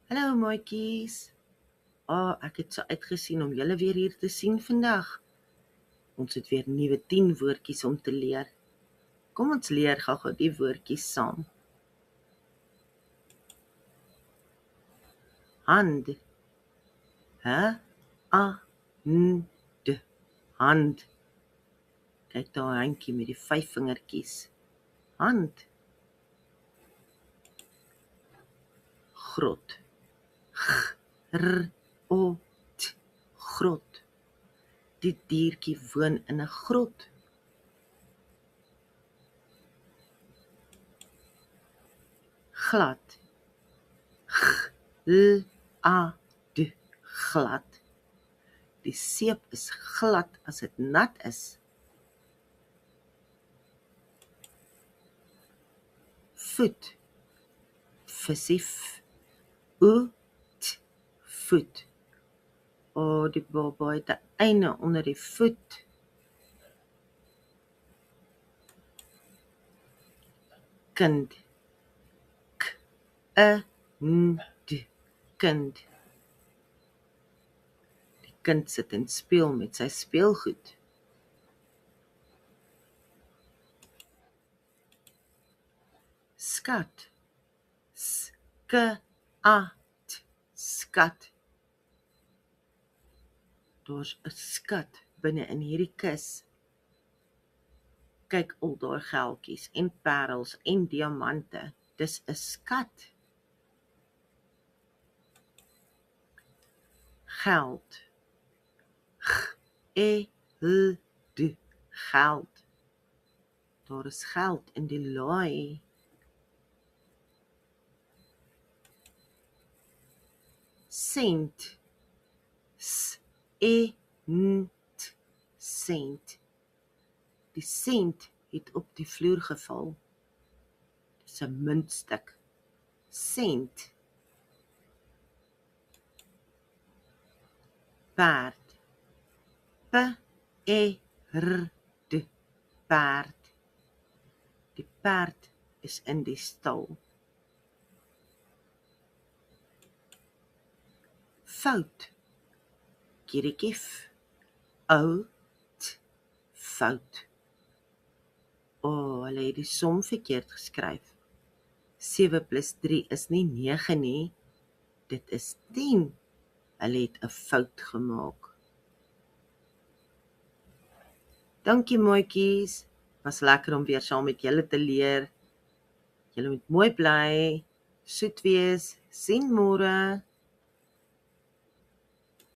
Hallo maatjies. Ek het so uitgesien om julle weer hier te sien vandag. Ons het weer nuwe 10 woordjies om te leer. Kom ons leer gou die woordjies saam. Hand. H-A-N-D. Hand. Kyk daar 'n handjie met die 5 vingertjies. Hand. Grot. G-R-O-T. Grot. Die diertjie woon in 'n grot. Glad. G-L-A-D. Glad. Die seep is glad as dit nat is. Voet. Visief. Oet. Voet. Die baba het 'n einde onder die voet. Kind. K-I-N-D. Kind. Die kind sit en speel met sy speelgoed. Skat. S-K-A-T. Skat. Daar's 'n skat binne in hierdie kus. Kyk al daai geldjies en parels en diamante. Dis 'n skat. Geld. G-E-L-D. Geld. Daar is geld in die laai. Sent. S-E-N-T. Sent. Die sent het op die vloer geval. Dis 'n muntstuk. Sent. Perd. P-E-R-D. Perd. Die perd is in die stal. Fout. Kieriekief. Oud. Fout. Hulle het die som verkeerd geskryf. 7 plus 3 is nie 9 nie. Dit is 10. Hulle het 'n fout gemaak. Dankie maatjies. Was lekker om weer saam met julle te leer. Julle moet mooi bly, soet wees, sien môre.